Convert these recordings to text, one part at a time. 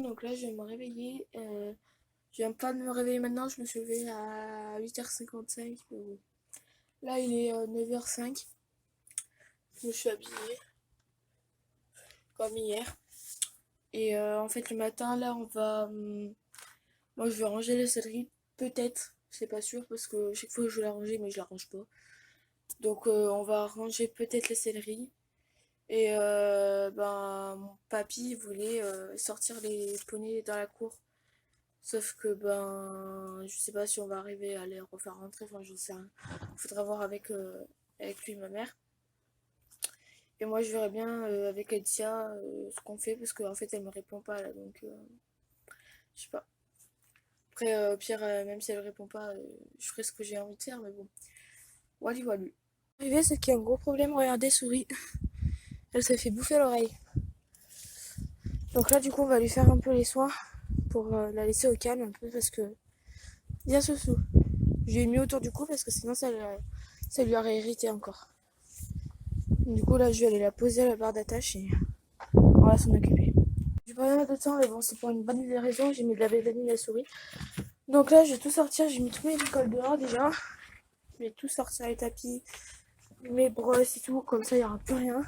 Donc là je vais me réveiller. Je viens pas de me réveiller maintenant, je me suis levée à 8h55. Mais bon. Là il est 9h05. Je me suis habillée comme hier. Et en fait le matin là on va... moi je vais ranger la céleri. Peut-être, c'est pas sûr parce que chaque fois je veux la ranger mais je la range pas. Donc on va ranger peut-être la céleri. Et mon papy voulait sortir les poneys dans la cour. Sauf que je sais pas si on va arriver à les refaire rentrer, enfin je sais rien. Faudra voir avec lui et ma mère. Et moi je verrai bien avec Alicia ce qu'on fait parce qu'en fait elle me répond pas là donc je sais pas. Après Pierre même si elle répond pas je ferai ce que j'ai envie de faire mais bon. Wally wally. Arrivé c'est qu'il y a un gros problème, regardez souris. Elle s'est fait bouffer l'oreille. Donc là du coup on va lui faire un peu les soins pour la laisser au calme un peu parce que bien sous. Je lui ai mis autour du cou parce que sinon ça lui aurait irrité encore. Du coup là je vais aller la poser à la barre d'attache et on va s'en occuper. J'ai pas mal de temps mais bon c'est pour une bonne raison, j'ai mis de la bétamine à la souris. Donc là je vais tout sortir, j'ai mis tous mes bricoles dehors déjà. Je vais tout sortir les tapis, mes brosses et tout, comme ça il n'y aura plus rien.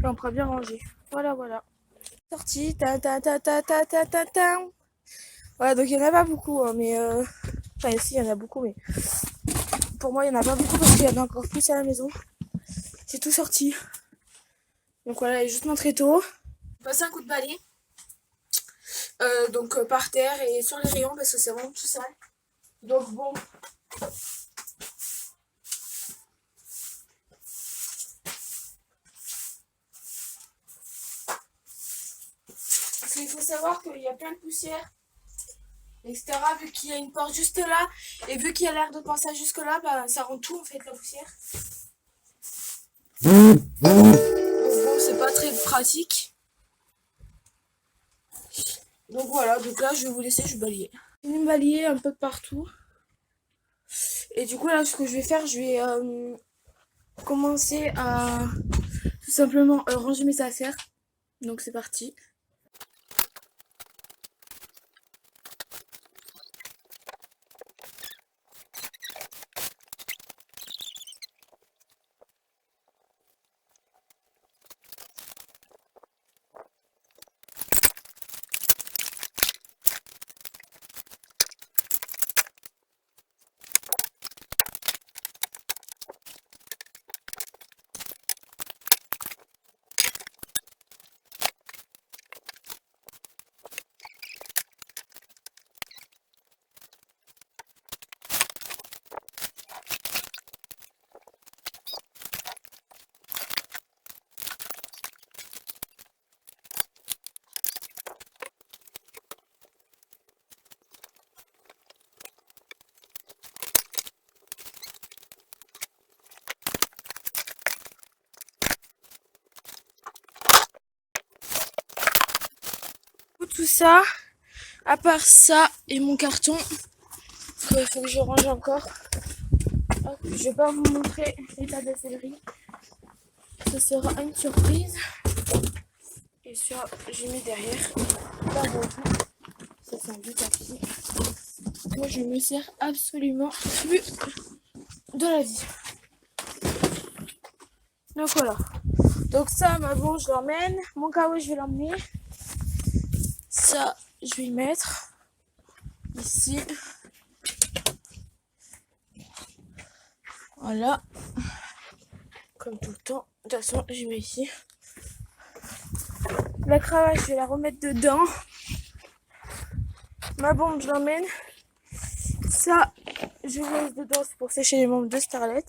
Et on pourra bien ranger. Voilà. Sorti, ta. Voilà donc il n'y en a pas beaucoup hein, mais enfin ici il y en a beaucoup mais pour moi il n'y en a pas beaucoup parce qu'il y en a encore plus à la maison. J'ai tout sorti. Donc voilà, juste montré tôt. Passer un coup de balai. Par terre et sur les rayons parce que c'est vraiment tout sale. Donc bon. Parce qu'il faut savoir qu'il y a plein de poussière, etc. Vu qu'il y a une porte juste là et vu qu'il y a l'air de passage jusque là, ça rend tout en fait la poussière. Donc bon, c'est pas très pratique. Donc voilà, donc là je vais vous laisser, je vais balayer. Je vais me balayer un peu de partout. Et du coup là ce que je vais faire, je vais commencer à tout simplement ranger mes affaires. Donc c'est parti. Tout ça, à part ça et mon carton, qu'il faut que je range encore. Hop, je vais pas vous montrer l'état de la céleri. Ce sera une surprise. Et ça, j'ai mis derrière. Là, bon, ça c'est un vieux tapis. Moi, je me sers absolument plus de la vie. Donc voilà. Donc ça, ma bon, je l'emmène. Mon cadeau, je vais l'emmener. Ça, je vais y mettre ici. Voilà. Comme tout le temps. De toute façon, je mets ici. La cravache, je vais la remettre dedans. Ma bombe, je l'emmène. Ça, je laisse dedans, c'est pour sécher les membres de Starlet.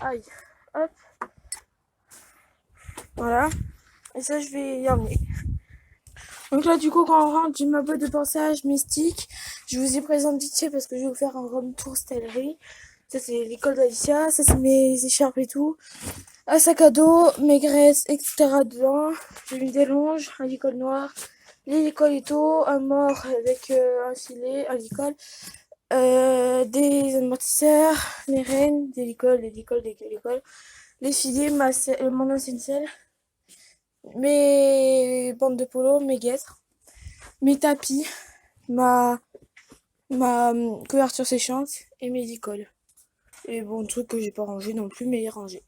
Aïe. Hop. Voilà. Et ça, je vais y emmener. Donc là, du coup, quand on rentre du meuble de passage mystique, je vous y présente vite fait parce que je vais vous faire un room tour stellerie. Ça, c'est l'école d'Alicia. Ça, c'est mes écharpes et tout. Un sac à dos, mes graisses, etc. dedans. J'ai mis des longes, un licol noir, les licols et tout, un mort avec un filet, un licol, des amortisseurs, les rênes, des licols, les filets, mon ancienne selle, mes bandes de polo, mes guêtres, mes tapis, ma couverture séchante et mes licols. Et bon, truc que j'ai pas rangé non plus, mais rangé.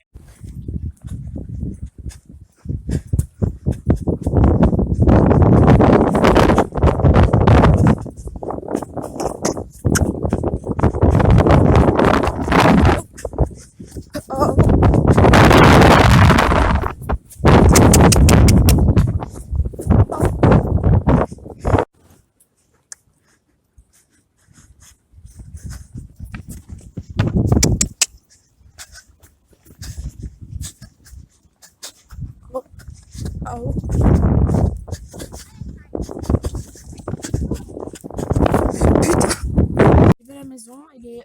Oh. Je vais à la maison, il est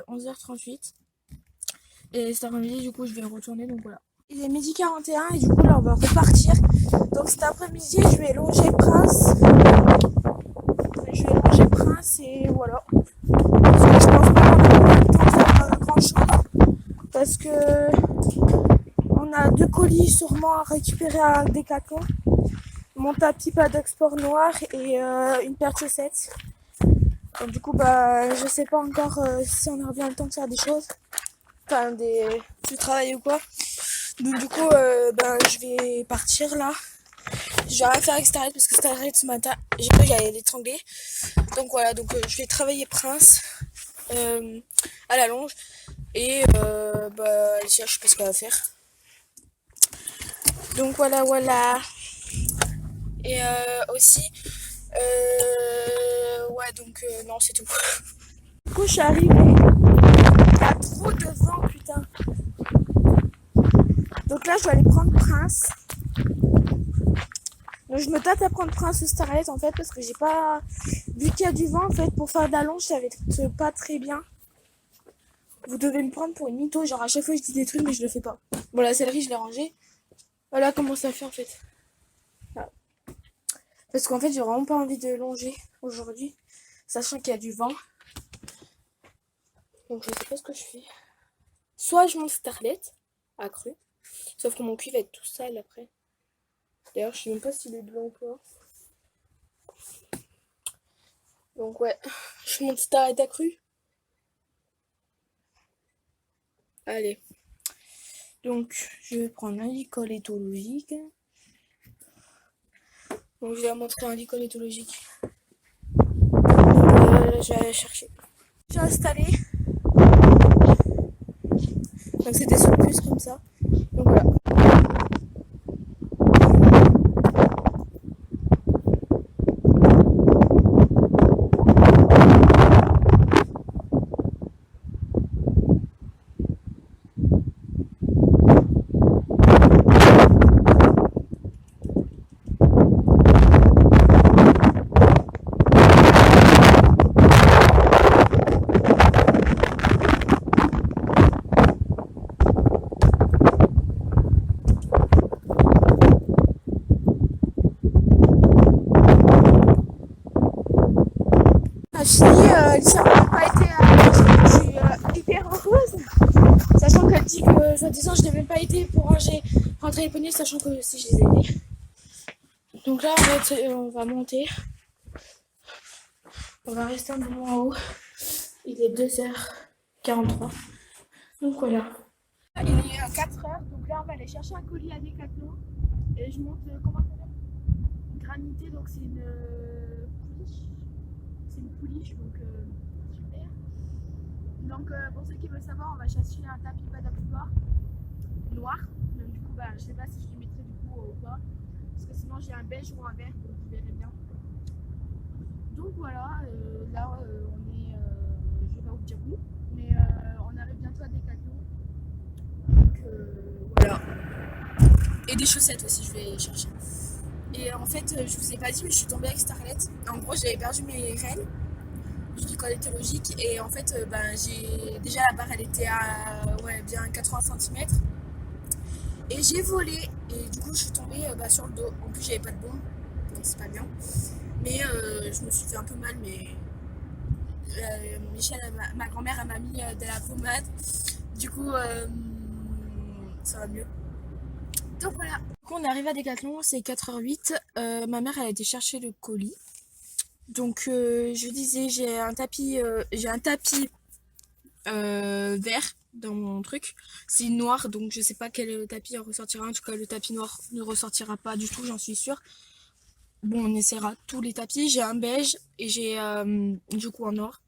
11h38 et cet après-midi du coup je vais retourner, donc voilà. Il est midi 41 et du coup là on va repartir. Donc cet après-midi je vais longer Prince et voilà. Parce que je pense pas qu'on aura le temps de faire grand chose parce que on a 2 colis sûrement à récupérer à Decathlon. Mon tapis Paddock Sport noir et une paire de chaussettes. Donc du coup bah je sais pas encore si on aura bien le temps de faire des choses, enfin du travail ou quoi. Donc du coup je vais partir là. Je vais rien faire avec Starlight parce que Starlight ce matin j'ai cru que j'allais l'étrangler. Donc voilà, donc je vais travailler Prince à la longe et Alicia je sais pas ce qu'elle va faire. Donc voilà. Et aussi ouais donc non c'est tout. Du coup je suis arrivée. Il y a trop de vent putain. Donc là je vais aller prendre Prince. Donc je me tâte à prendre Prince ou Starlight en fait parce que j'ai pas vu qu'il y a du vent en fait pour faire d'allonge ça va être pas très bien. Vous devez me prendre pour une mytho, genre à chaque fois je dis des trucs mais je le fais pas. Bon la céleri je l'ai rangée. Voilà comment ça fait en fait. Voilà. Parce qu'en fait j'ai vraiment pas envie de longer aujourd'hui, sachant qu'il y a du vent. Donc je sais pas ce que je fais. Soit je monte Starlet accru, sauf que mon cul va être tout sale après. D'ailleurs je sais même pas s'il est blanc ou pas. Donc ouais, je monte Starlet accru. Allez. Donc je vais prendre un licol éthologique. Donc je vais montrer un licol éthologique. Je vais aller chercher. J'ai installé. Donc c'est des surpuces comme ça. Donc voilà. Alicia n'a pas été je suis hyper heureuse, sachant qu'elle dit que soi-disant je n'ai même pas été pour rentrer les poneys, sachant que si je les ai aidés. Donc là on va monter, on va rester un moment en haut, il est 2h43, donc voilà. Il est 4h, donc là on va aller chercher un colis à Decathlon et je monte, comment ça s'appelle, une granité, donc c'est une pouliche, donc super. Donc pour ceux qui veulent savoir, on va chercher un tapis Paddock Sport noir. Donc du coup je sais pas si je le mettrai du coup ou pas, parce que sinon j'ai un beige ou un vert, donc vous verrez bien. Donc voilà, là on est, je vais pas vous dire où, mais on arrive bientôt à Decathlon. Donc voilà. Et des chaussettes aussi je vais chercher. Et en fait, je vous ai pas dit, mais je suis tombée avec Starlet. En gros, j'avais perdu mes rênes du l'école était logique. Et en fait, ben, j'ai déjà la barre, elle était à ouais, bien 80 centimètres. Et j'ai volé. Et du coup, je suis tombée bah, sur le dos. En plus, j'avais pas de bombe, donc c'est pas bien. Mais je me suis fait un peu mal. Mais Michel, ma grand-mère, elle m'a mis de la pommade. Du coup, ça va mieux. Donc voilà. Du coup, on est arrivé à Decathlon, c'est 4h08. Ma mère, elle a été chercher le colis. Donc, je disais, j'ai un tapis vert dans mon truc. C'est noir, donc je sais pas quel tapis ressortira. En tout cas, le tapis noir ne ressortira pas du tout, j'en suis sûre. Bon, on essaiera tous les tapis. J'ai un beige et j'ai du coup un noir.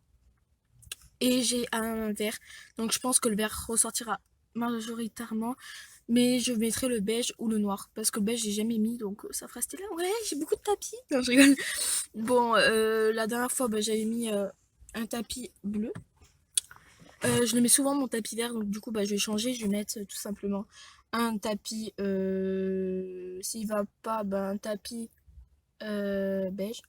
Et j'ai un vert. Donc je pense que le vert ressortira majoritairement. Mais je mettrai le beige ou le noir. Parce que le beige, j'ai jamais mis. Donc ça fera stylé. Ouais, j'ai beaucoup de tapis. Non, je rigole. Bon, la dernière fois, bah, j'avais mis un tapis bleu. Je le mets souvent mon tapis vert, donc du coup bah, je vais changer, je vais mettre tout simplement un tapis, s'il va pas, bah, un tapis beige.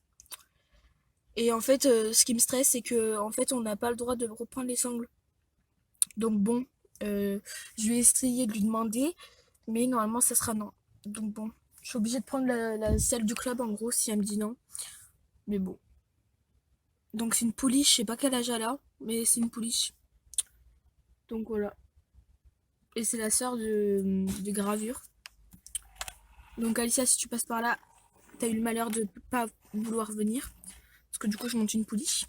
Et en fait, ce qui me stresse, c'est que en fait, on n'a pas le droit de reprendre les sangles. Donc bon, euh, je vais essayer de lui demander, mais normalement ça sera non. Donc bon, je suis obligée de prendre celle du club en gros si elle me dit non. Mais bon. Donc c'est une pouliche, je sais pas quel âge elle a, mais c'est une pouliche. Donc voilà. Et c'est la sœur de Gravure. Donc Alicia, si tu passes par là, t'as eu le malheur de pas vouloir venir. Parce que du coup, je monte une pouliche.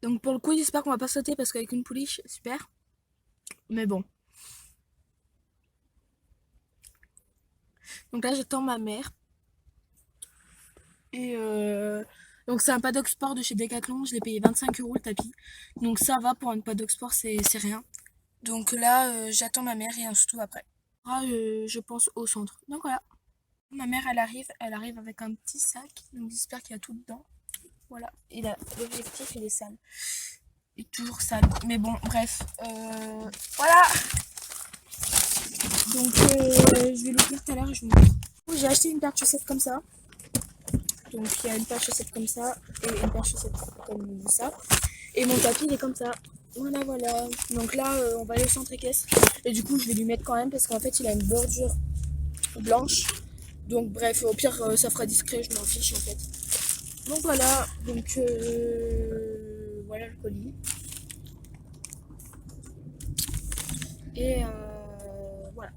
Donc pour le coup, j'espère qu'on va pas sauter parce qu'avec une pouliche, super. Mais bon. Donc là, j'attends ma mère. Et donc c'est un paddock sport de chez Decathlon. Je l'ai payé 25 € le tapis. Donc ça va pour un paddock sport, c'est rien. Donc là, j'attends ma mère et on se retrouve après. Ah, je pense au centre. Donc voilà. Ma mère, elle arrive avec un petit sac. Donc j'espère qu'il y a tout dedans. Voilà. Et l'objectif, il est sale. Il est toujours sale. Mais bon, bref. Voilà. Donc, je vais l'ouvrir tout à l'heure et je vous montre. J'ai acheté une paire de chaussettes comme ça. Donc, il y a une paire de chaussettes comme ça et une paire de chaussettes comme ça. Et mon tapis, il est comme ça. Voilà, voilà. Donc là, on va aller au centre équestre. Et du coup, je vais lui mettre quand même parce qu'en fait, il a une bordure blanche. Donc, bref, au pire, ça fera discret. Je m'en fiche en fait. Donc voilà. Donc, voilà le colis. Et voilà.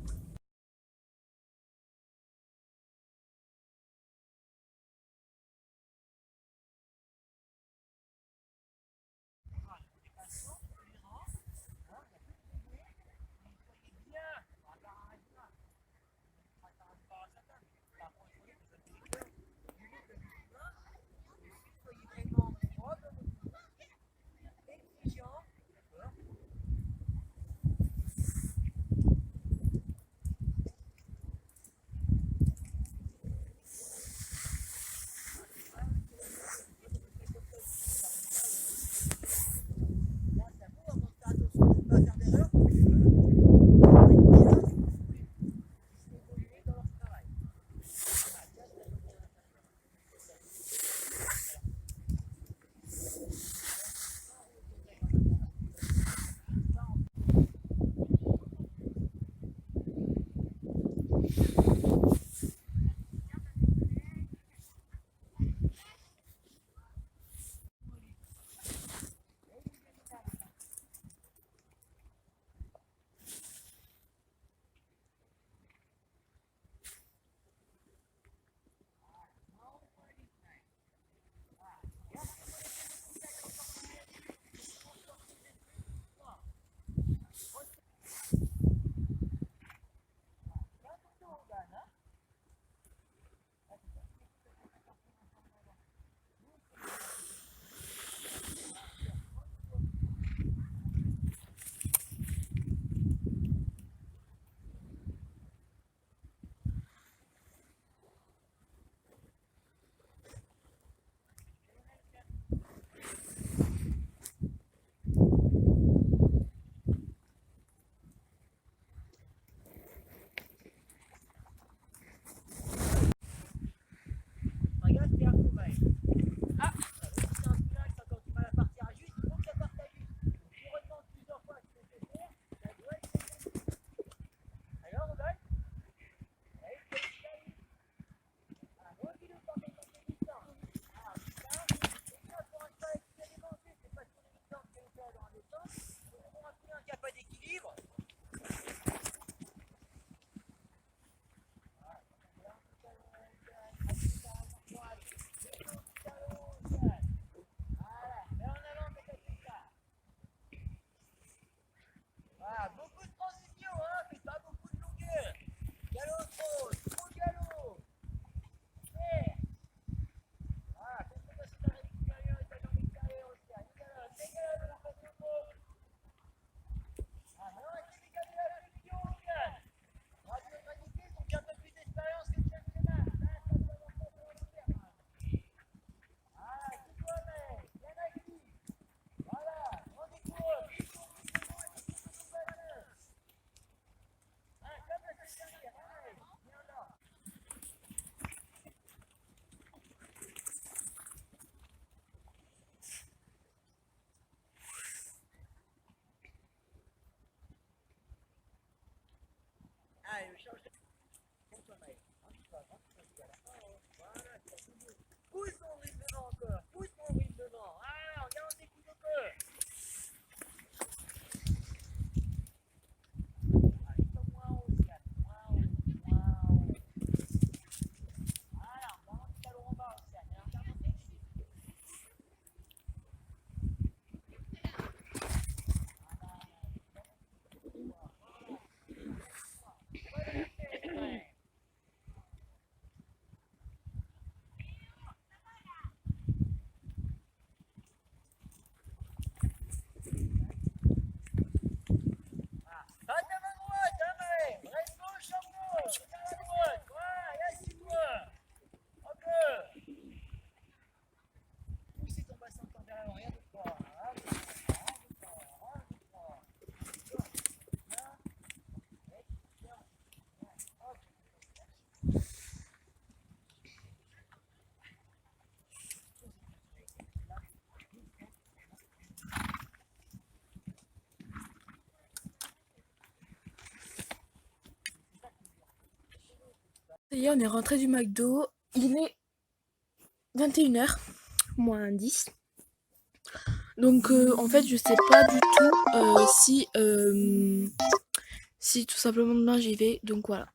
Ça y est, on est rentré du McDo. Il est 21h, moins 10. Donc en fait, je sais pas du tout si tout simplement demain j'y vais. Donc voilà.